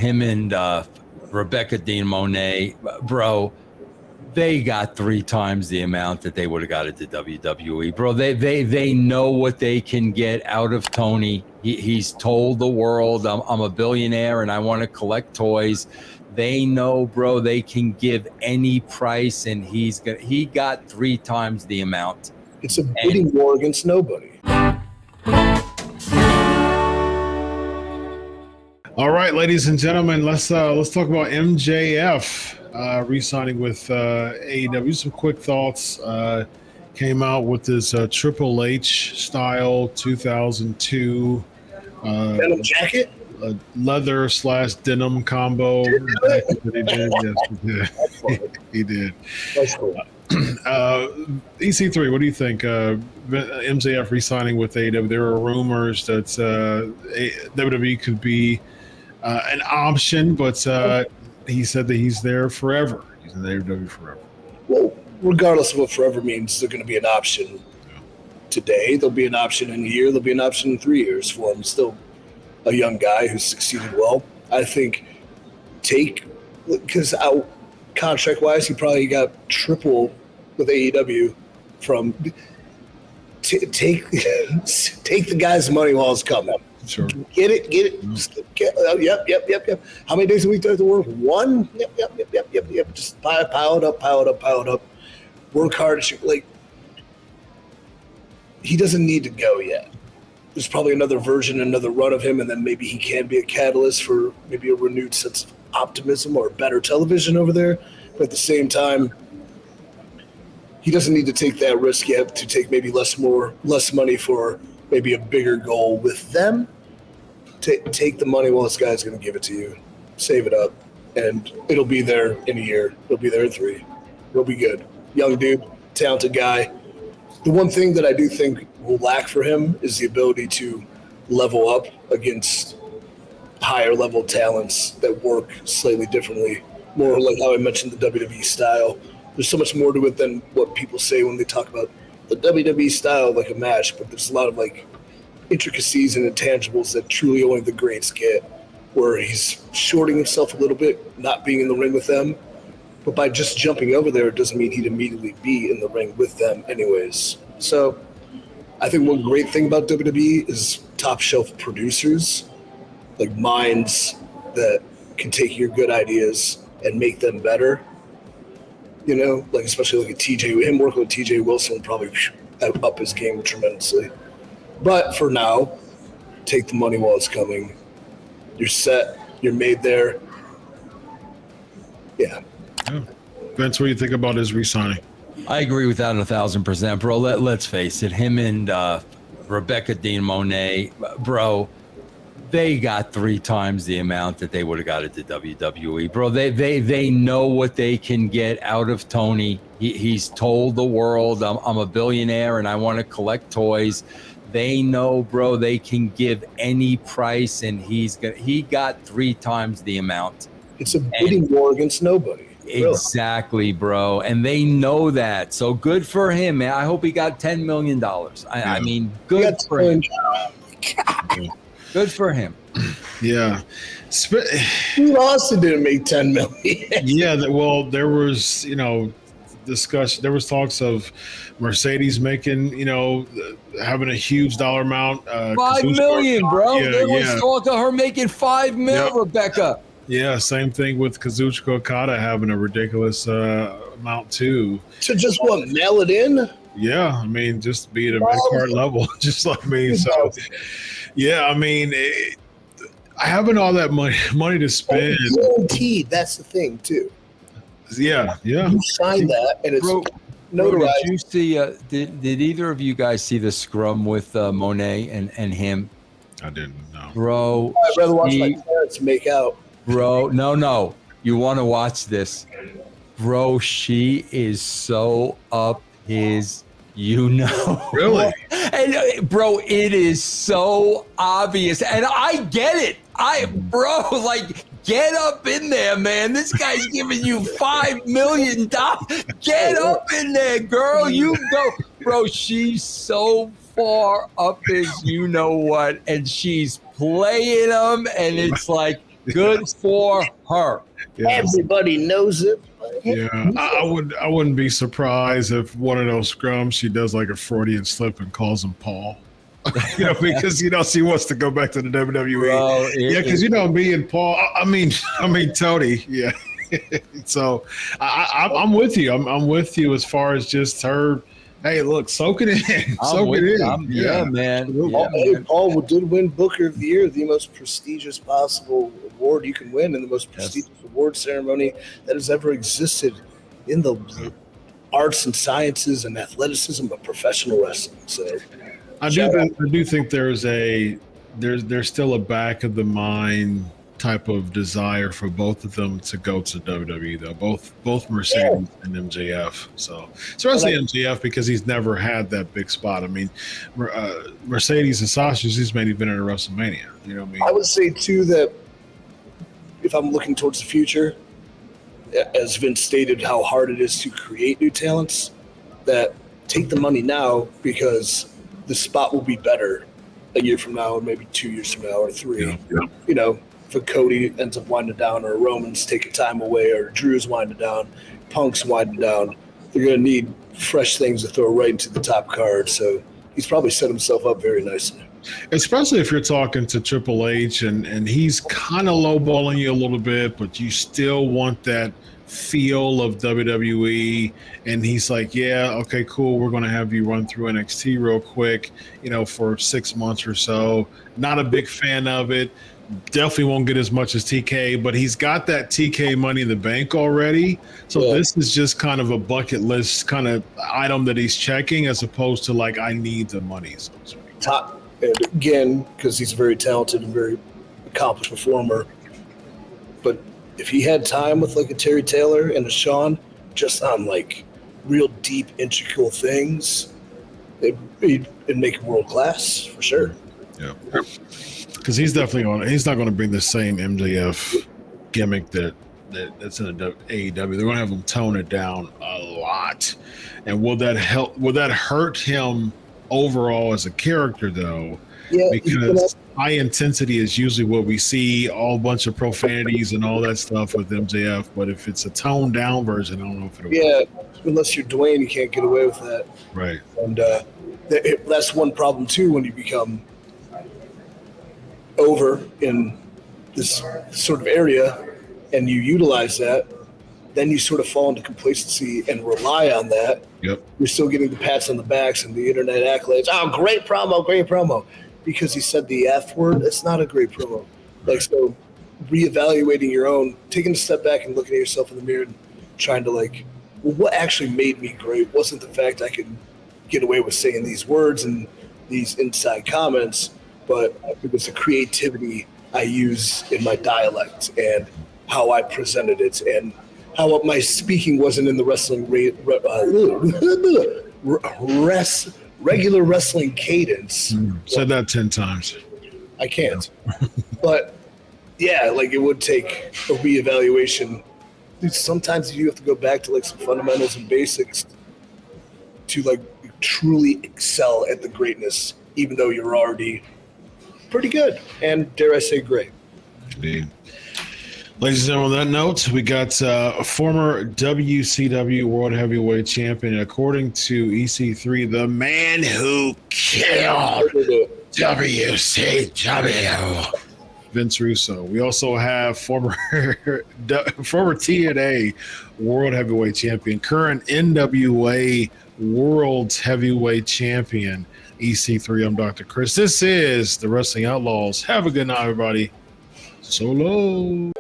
him and Rebecca Dean Monet, bro, they got 3 times the amount that they would have got at the WWE, bro. They know what they can get out of Tony. He's told the world, I'm a billionaire and I want to collect toys. They know, bro, they can give any price, and he got 3 times the amount. It's a bidding war against nobody. All right, ladies and gentlemen, let's talk about MJF re-signing with AEW. Some quick thoughts. Came out with this Triple H style 2002 denim jacket, leather / denim combo. He did. Yes, he did. That's cool. EC3, what do you think? MJF re-signing with AEW. There are rumors that WWE could be an option, but he said that he's there forever. He's in AEW forever. Well, regardless of what forever means, they're going to be an option today. There'll be an option in a year. There'll be an option in 3 years for him. Still a young guy who's succeeded well. I think because contract-wise, he probably got triple with AEW from take the guy's money while it's coming. Sure. Get it. Yep. How many days a week do I have to work? 1? Yep. Just pile it up. Work hard. Like, he doesn't need to go yet. There's probably another version, another run of him, and then maybe he can be a catalyst for maybe a renewed sense of optimism or better television over there. But at the same time, he doesn't need to take that risk yet to take maybe less money for maybe a bigger goal with them. Take the money while this guy's going to give it to you. Save it up, and it'll be there in a year. It'll be there in 3. It'll be good. Young dude, talented guy. The one thing that I do think will lack for him is the ability to level up against higher level talents that work slightly differently. More like how I mentioned the WWE style. There's so much more to it than what people say when they talk about the WWE style like a match, but there's a lot of like intricacies and intangibles that truly only the greats get, where he's shorting himself a little bit, not being in the ring with them. But by just jumping over there, it doesn't mean he'd immediately be in the ring with them anyways. So I think one great thing about WWE is top shelf producers, like minds that can take your good ideas and make them better. You know, like especially like him working with TJ Wilson will probably up his game tremendously. But for now, take the money while it's coming. You're set. You're made there. Yeah. Vince, what do you think about his re-signing? I agree with that 1,000%, bro. Let's face it. Him and Rebecca Dean Monet, bro, they got 3 times the amount that they would have got at the WWE, bro. They know what they can get out of Tony. He's told the world, I'm a billionaire and I want to collect toys. They know, bro, they can give any price, and he got 3 times the amount. It's a bidding war against nobody. Exactly, bro. And they know that. So good for him, man. I hope he got $10 million. I mean, good for him. Good for him. Yeah. Who Austin didn't make $10 million? Yeah, well, there was, discussion. There was talks of Mercedes making, having a huge dollar amount. $5 million, bro. Yeah, there was talk of her making $5 million, yep. Rebecca. Yeah, same thing with Kazuchika Okada having a ridiculous amount too. To just mail it in? Yeah, I mean, just be at a mid-card level, just like me. So, yeah, I mean, having all that money to spend. Guaranteed, that's the thing too. Yeah. You sign that, and it's notarized. Did you see? Did either of you guys see the scrum with Monet and him? I didn't know, bro. I'd rather watch my parents make out. Bro, no. You want to watch this. Bro, she is so up his, Really? And bro, it is so obvious. And I get it. Get up in there, man. This guy's giving you $5 million. Get up in there, girl. You go. Bro, she's so far up his what, and she's playing him, and it's like, Good for her. Yes. Everybody knows it. Yeah, I wouldn't be surprised if one of those scrums she does like a Freudian slip and calls him Paul. Because she wants to go back to the WWE. Bro, Because me and Paul. I mean Tony. Yeah. So I'm with you. I'm with you as far as just her. Hey, look, soak it in. Soak it in. Yeah, man. Paul did win Booker of the Year, the most prestigious possible award you can win, and the most prestigious award ceremony that has ever existed in the arts and sciences and athleticism of professional wrestling. So, I do think there's still a back of the mind type of desire for both of them to go to WWE, though. Both Mercedes and MJF. So especially MJF, because he's never had that big spot. I mean, Mercedes and Sasha, she's main event at WrestleMania. You know what I mean? I would say too that if I'm looking towards the future, as Vince stated, how hard it is to create new talents, that take the money now, because the spot will be better a year from now, or maybe 2 years from now, or 3. Yeah. If Cody ends up winding down, or Roman's taking time away, or Drew's winding down, Punk's winding down, they're going to need fresh things to throw right into the top card. So he's probably set himself up very nicely. Especially if you're talking to Triple H and he's kind of lowballing you a little bit, but you still want that feel of WWE. And he's like, yeah, okay, cool. We're going to have you run through NXT real quick, for 6 months or so. Not a big fan of it. Definitely won't get as much as TK, but he's got that TK money in the bank already. So this is just kind of a bucket list kind of item that he's checking, as opposed to like, I need the money. So to speak. Top, and again, because he's a very talented and very accomplished performer. But if he had time with like a Terry Taylor and a Shawn, just on like real deep, integral things, it'd make it world class for sure. Yeah. Because he's not going to bring the same MJF gimmick that's in the AEW. They're going to have him tone it down a lot. And will that hurt him overall as a character, though? Yeah, because high intensity is usually what we see, all bunch of profanities and all that stuff with MJF. But if it's a toned down version, I don't know if it'll work. Unless you're Dwayne, you can't get away with that. Right. And that's one problem too when you become over in this sort of area and you utilize that, then you sort of fall into complacency and rely on that. Yep. You're still getting the pats on the backs and the internet accolades. Oh, great promo. Because he said the F word, it's not a great promo. Like, so reevaluating your own, taking a step back and looking at yourself in the mirror and trying to like, well, what actually made me great wasn't the fact I could get away with saying these words and these inside comments, but it was the creativity I use in my dialect and how I presented it and how my speaking wasn't in the regular wrestling cadence. Said that 10 times. I can't. But yeah, like it would take a reevaluation. Dude, sometimes you have to go back to like some fundamentals and basics to like truly excel at the greatness, even though you're already pretty good and, dare I say, great. Indeed. Ladies and gentlemen, on that note, we got a former WCW World Heavyweight Champion, according to EC3, the man who killed WCW, Vince Russo. We also have former TNA World Heavyweight Champion, current NWA World Heavyweight Champion, EC3. I'm Dr. Chris. This is the Wrestling Outlaws. Have a good night, everybody. Solo.